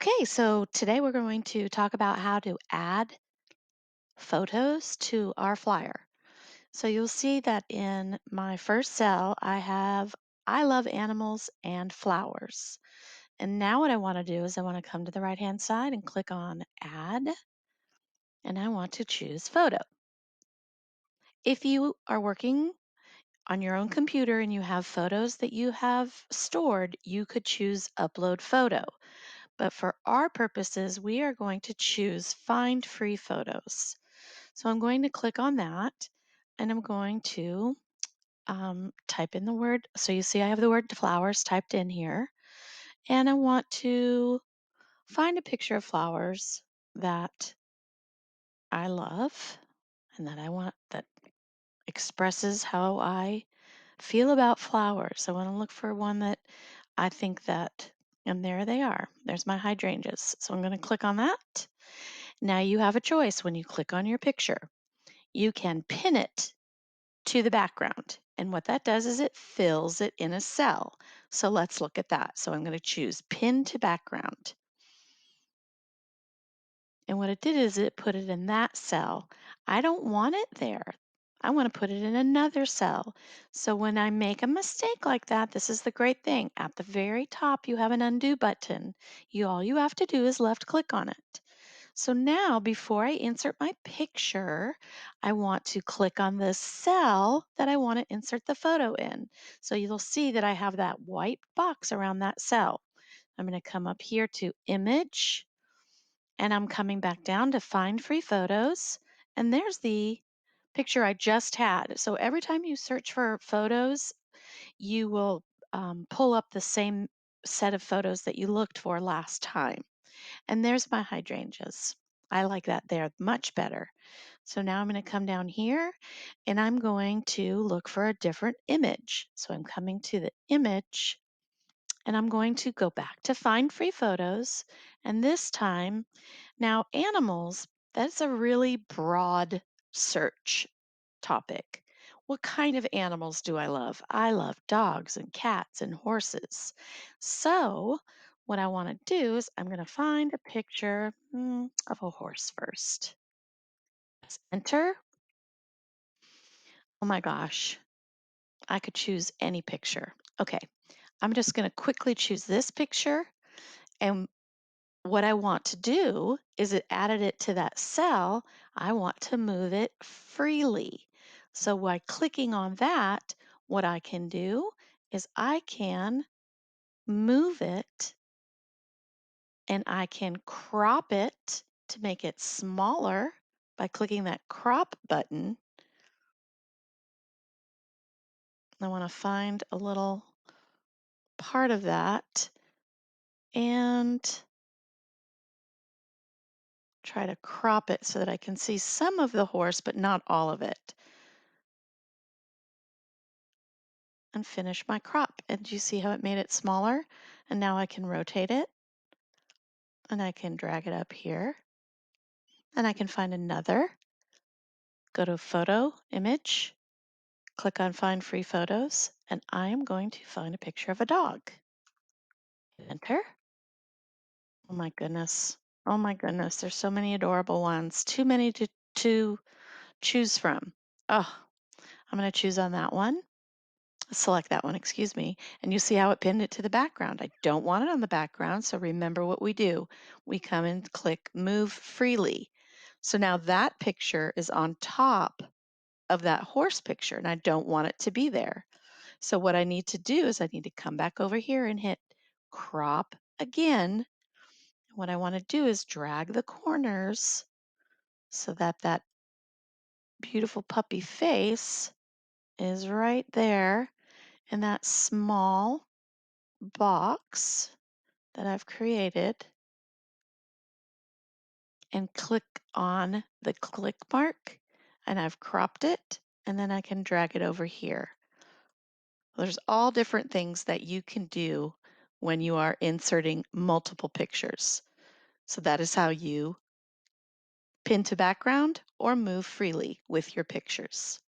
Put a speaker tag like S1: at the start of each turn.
S1: Okay, so today we're going to talk about how to add photos to our flyer. So you'll see that in my first cell, I have I love animals and flowers. And now what I want to do is I want to come to the right-hand side and click on Add, and I want to choose Photo. If you are working on your own computer and you have photos that you have stored, you could choose Upload Photo. But for our purposes, we are going to choose Find Free Photos. So I'm going to click on that and I'm going to type in the word. So you see, I have the word flowers typed in here. And I want to find a picture of flowers that I love and that I want that expresses how I feel about flowers. I want to look for one that I think that, and there they are. There's my hydrangeas. So I'm going to click on that. Now you have a choice when you click on your picture. You can pin it to the background. And what that does is it fills it in a cell. So let's look at that. So I'm going to choose pin to background. And what it did is it put it in that cell. I don't want it there. I want to put it in another cell. So when I make a mistake like that, this is the great thing. At the very top, you have an undo button. All you have to do is left click on it. So now before I insert my picture, I want to click on the cell that I want to insert the photo in. So you'll see that I have that white box around that cell. I'm going to come up here to Image, and I'm coming back down to Find Free Photos. And there's the picture I just had. So every time you search for photos, you will pull up the same set of photos that you looked for last time. And there's my hydrangeas. I like that there much better. So now I'm going to come down here and I'm going to look for a different image. So I'm coming to the image and I'm going to go back to Find Free Photos. And this time, now animals, that's a really broad search topic. What kind of animals do I love? I love dogs and cats and horses. So, what I want to do is I'm going to find a picture of a horse first. Let's enter. Oh my gosh, I could choose any picture. Okay, I'm just going to quickly choose this picture. And what I want to do is it added it to that cell. I want to move it freely. So by clicking on that, what I can do is I can move it and I can crop it to make it smaller by clicking that crop button. I want to find a little part of that and try to crop it so that I can see some of the horse, but not all of it. And finish my crop. And do you see how it made it smaller? And now I can rotate it and I can drag it up here and I can find another. Go to Photo, Image, click on Find Free Photos, and I am going to find a picture of a dog. Enter. Oh my goodness. Oh my goodness. There's so many adorable ones. Too many to choose from. Oh, I'm going to choose on that one. Select that one, excuse me, and you see how it pinned it to the background. I don't want it on the background, so remember what we do. We come and click Move Freely. So now that picture is on top of that horse picture, and I don't want it to be there. So what I need to do is I need to come back over here and hit Crop again. What I want to do is drag the corners so that that beautiful puppy face is right there in that small box that I've created and click on the click mark and I've cropped it and then I can drag it over here. There's all different things that you can do when you are inserting multiple pictures. So that is how you pin to background or move freely with your pictures.